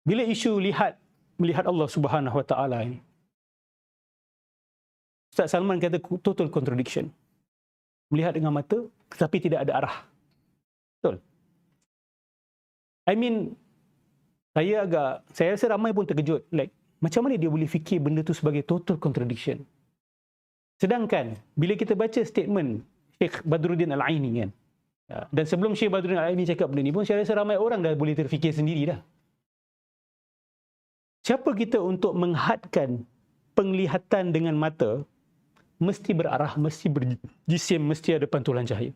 Bila isu melihat Allah Subhanahu Wa Taala ini, Ustaz Salman kata total contradiction. Melihat dengan mata tetapi tidak ada arah. Betul? I mean, saya rasa ramai pun terkejut. Like, macam mana dia boleh fikir benda tu sebagai total contradiction? Sedangkan, bila kita baca statement Syekh Badruddin Al-Aini kan, dan sebelum Syekh Badruddin Al-Aini cakap benda ni pun, saya rasa ramai orang dah boleh terfikir sendiri dah. Siapa kita untuk menghadkan penglihatan dengan mata, mesti berarah, mesti berjisim, mesti ada pantulan cahaya.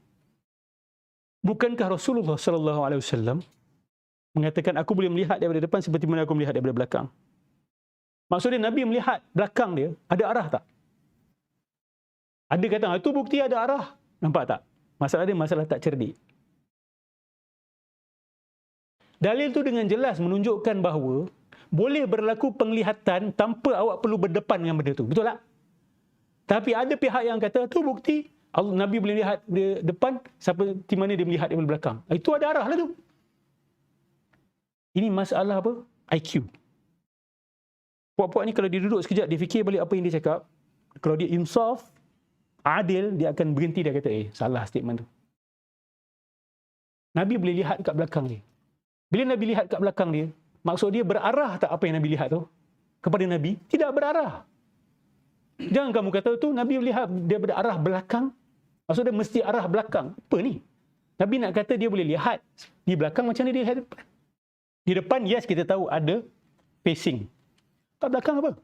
Bukankah Rasulullah SAW mengatakan, aku boleh melihat daripada depan seperti mana aku melihat daripada belakang? Maksudnya Nabi melihat belakang dia, ada arah tak? Ada kata, itu bukti ada arah. Nampak tak? Masalah dia masalah tak cerdik. Dalil tu dengan jelas menunjukkan bahawa boleh berlaku penglihatan tanpa awak perlu berdepan dengan benda tu. Betul tak? Tapi ada pihak yang kata, tu bukti Nabi boleh lihat dari depan seperti mana dia melihat dari belakang. Itu ada arah lah tu. Ini masalah apa? IQ. Puak-puak ni kalau dia duduk sekejap, dia fikir balik apa yang dia cakap. Kalau dia insaf, adil, dia akan berhenti, dia kata, salah statement tu. Nabi boleh lihat kat belakang dia. Bila Nabi lihat kat belakang dia, maksud dia berarah tak apa yang Nabi lihat tu? Kepada Nabi, tidak berarah. Jangan kamu kata tu Nabi melihat dia berarah belakang. Maksud dia mesti arah belakang. Apa ni? Nabi nak kata dia boleh lihat di belakang macam mana dia lihat depan. Di depan, yes, kita tahu ada facing. Kat belakang apa?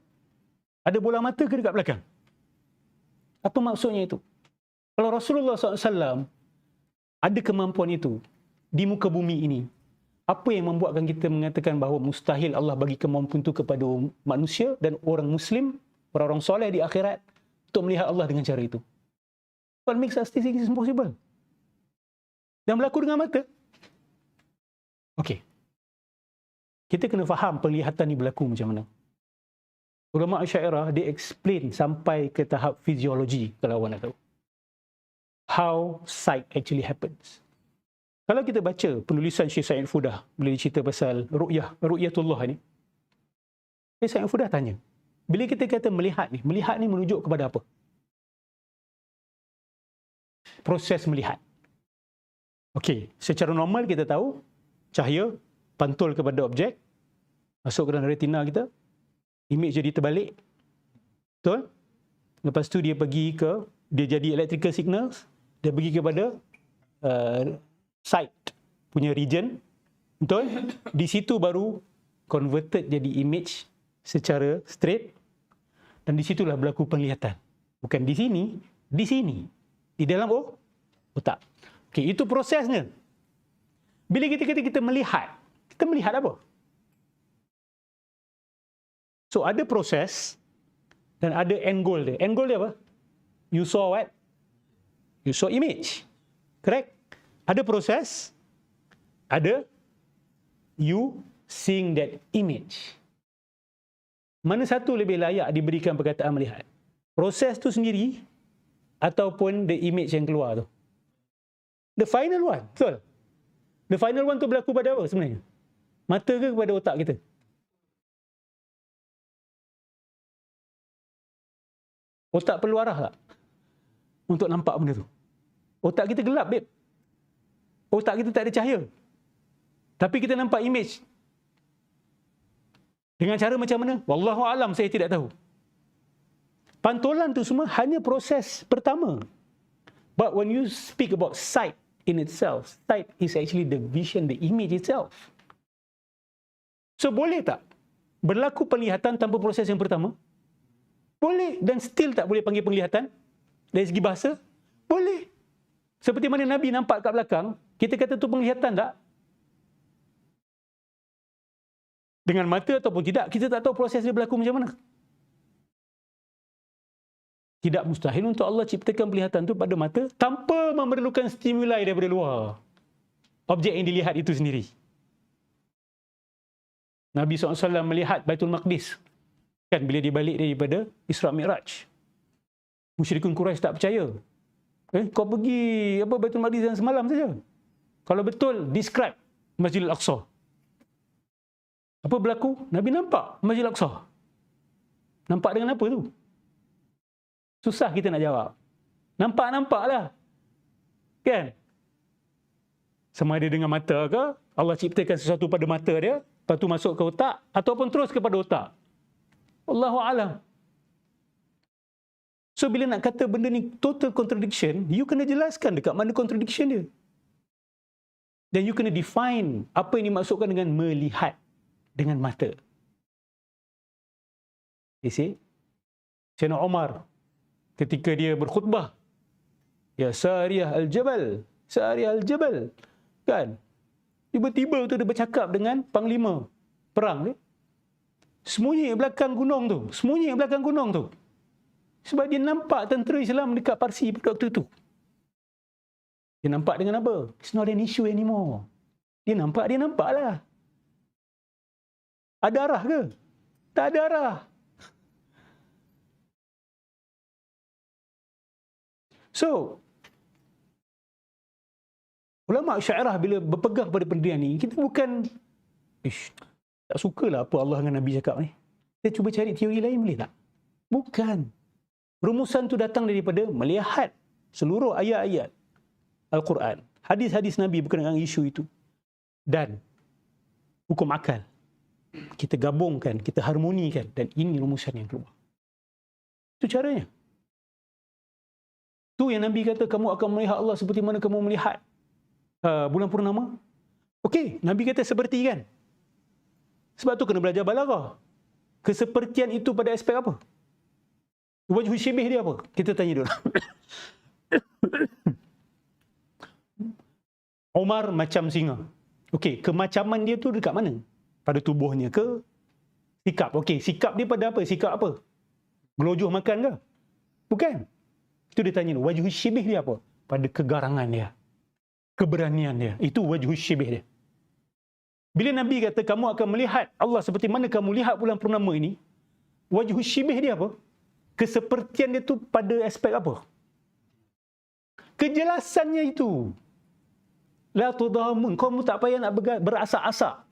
Ada bola mata ke dekat belakang? Apa maksudnya itu? Kalau Rasulullah SAW ada kemampuan itu di muka bumi ini, apa yang membuatkan kita mengatakan bahawa mustahil Allah bagi kemampuan itu kepada manusia dan orang Muslim, orang-orang soleh di akhirat untuk melihat Allah dengan cara itu? What makes us think it's impossible? Dan berlaku dengan mata. Okey. Kita kena faham penglihatan ni berlaku macam mana. Ulama Asy'ariyah dia explain sampai ke tahap fiziologi, kalau awak nak tahu. How sight actually happens. Kalau kita baca penulisan Syekh Said Fudah, bila dia cerita pasal ru'yatullah ni, Syekh Said Fudah tanya, bila kita kata melihat ni menunjuk kepada apa? Proses melihat. Okey, secara normal kita tahu cahaya pantul kepada objek, masuk ke dalam retina kita, image jadi terbalik. Betul? Lepas tu dia jadi electrical signals, dia pergi kepada sight punya region. Betul? Di situ baru converted jadi image secara straight, dan di situlah berlaku penglihatan. Bukan di sini, di sini. Di dalam otak. Okey, itu prosesnya. Bila kita kata kita melihat apa? So, ada proses dan ada end goal dia. End goal dia apa? You saw what? You saw image. Correct? Ada proses, ada you seeing that image. Mana satu lebih layak diberikan perkataan melihat? Proses tu sendiri ataupun the image yang keluar tu? The final one. Betul? The final one tu berlaku pada apa sebenarnya? Mata ke kepada otak kita? Otak perlu arah tak untuk nampak benda tu? Otak kita gelap, babe. Otak kita tak ada cahaya. Tapi kita nampak image. Dengan cara macam mana? Wallahu alam, saya tidak tahu. Pantulan tu semua hanya proses pertama. But when you speak about sight in itself, sight is actually the vision, the image itself. So boleh tak berlaku penglihatan tanpa proses yang pertama? Boleh. Dan still tak boleh panggil penglihatan? Dari segi bahasa? Boleh. Seperti mana Nabi nampak kat belakang, kita kata tu penglihatan tak? Dengan mata ataupun tidak, kita tak tahu proses dia berlaku macam mana. Tidak mustahil untuk Allah ciptakan penglihatan tu pada mata tanpa memerlukan stimuli daripada luar. Objek yang dilihat itu sendiri. Nabi SAW melihat Baitul Maqdis. Kan bila dia balik daripada Isra Mi'raj. Musyrikun Quraisy tak percaya. Kau pergi Baitul Maqdis yang semalam saja. Kalau betul, describe Masjidil Aqsa. Apa berlaku? Nabi nampak Masjid Al-Aqsa. Nampak dengan apa tu? Susah kita nak jawab. Nampak lah. Kan? Sama ada dengan mata ke, Allah ciptakan sesuatu pada mata dia, lepas tu masuk ke otak, ataupun terus kepada otak. Allahu a'lam. So, bila nak kata benda ni total contradiction, you kena jelaskan dekat mana contradiction dia. Dan you kena define apa yang dimaksudkan dengan melihat dengan mata. You see? Sayyidina Umar, ketika dia berkhutbah, ya Sariyah al-Jabal, Sariyah al-Jabal, kan? Tiba-tiba tu dia bercakap dengan panglima perang dia. Sembunyi belakang gunung tu, sembunyi belakang gunung tu. Sebab dia nampak tentera Islam dekat Parsi pada waktu tu. Dia nampak dengan apa? It's not an issue anymore. Dia nampak lah. Ada arah ke? Tak ada arah. So, ulama syairah bila berpegang pada pendirian ni, kita bukan tak sukalah apa Allah dengan Nabi cakap ni. Kita cuba cari teori lain boleh tak? Bukan. Rumusan tu datang daripada melihat seluruh ayat-ayat Al-Quran, hadis-hadis Nabi berkenaan dengan isu itu, dan hukum akal. Kita gabungkan, kita harmonikan, dan ini rumusan yang keluar. Itu caranya. Tu yang Nabi kata, kamu akan melihat Allah seperti mana kamu melihat bulan purnama. Okey, Nabi kata seperti kan. Sebab tu kena belajar balaghah. Kesepertian itu pada aspek apa? Wajhu syibih dia apa? Kita tanya dulu. Umar macam singa. Okey, kemacaman dia tu dekat mana? Pada tubuhnya ke? Sikap. Okey, sikap dia pada apa? Sikap apa? Gelojoh makan ke? Bukan. Itu dia tanya dulu. Wajhu syibih dia apa? Pada kegarangan dia. Keberanian dia. Itu wajhu syibih dia. Bila Nabi kata kamu akan melihat Allah seperti mana kamu lihat bulan purnama ini, wajhu syibih dia apa? Kesepertian dia tu pada aspek apa? Kejelasannya itu. La tudamun. Kamu tak payah nak berasak-asak.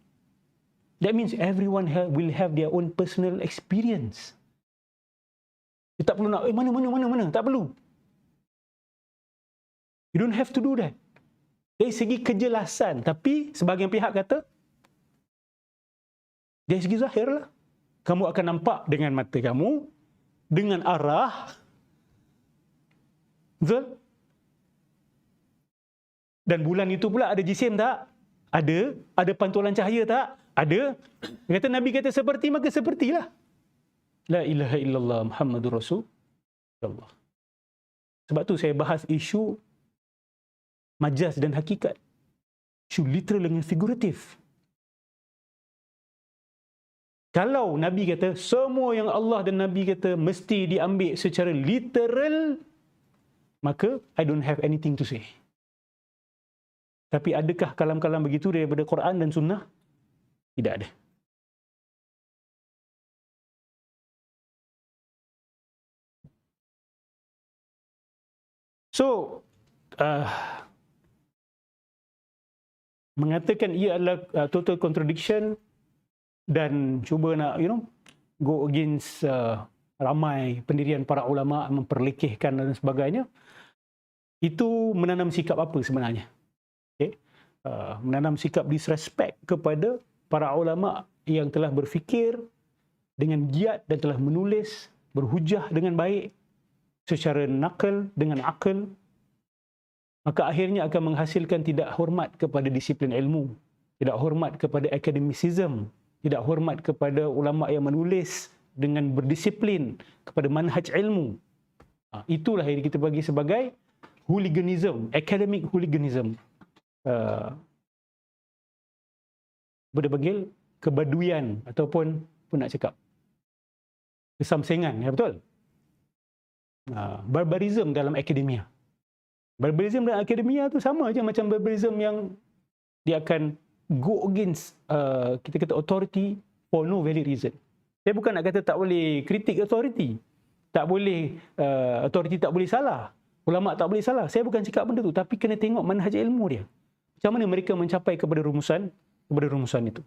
That means everyone will have their own personal experience. Dia tak perlu nak, mana. Tak perlu. You don't have to do that. Dari segi kejelasan. Tapi sebahagian pihak kata, dari segi zahir lah. Kamu akan nampak dengan mata kamu, dengan arah. Betul? Dan bulan itu pula ada jisim tak? Ada. Ada pantulan cahaya tak? Ada. Kata Nabi kata seperti, maka sepertilah. La ilaha illallah Muhammadur Rasulullah. Sebab tu saya bahas isu majaz dan hakikat. Isu literal dengan figuratif. Kalau Nabi kata semua yang Allah dan Nabi kata mesti diambil secara literal, maka I don't have anything to say. Tapi adakah kalam-kalam begitu daripada Quran dan Sunnah? Tidak ada. So, mengatakan ia adalah total contradiction dan cuba nak, go against ramai pendirian para ulama, memperlekehkan dan sebagainya, itu menanam sikap apa sebenarnya? Okay. Menanam sikap disrespect kepada para ulama yang telah berfikir dengan giat dan telah menulis, berhujah dengan baik, secara nakal dengan akal, maka akhirnya akan menghasilkan tidak hormat kepada disiplin ilmu, tidak hormat kepada academicism, tidak hormat kepada ulama yang menulis dengan berdisiplin kepada manhaj ilmu. Itulah yang kita bagi sebagai hooliganism, academic hooliganism. Boleh panggil kebaduian ataupun pun nak cakap kesamsengan, ya betul? Barbarism dalam akademia. Barbarism dalam akademia tu sama aja macam barbarism yang dia akan go against kita kata authority for no valid reason. Saya bukan nak kata tak boleh kritik authority. Tak boleh authority tak boleh salah. Ulama tak boleh salah. Saya bukan cakap benda tu, tapi kena tengok manhaj ilmu dia. Macam mana mereka mencapai kepada rumusan itu.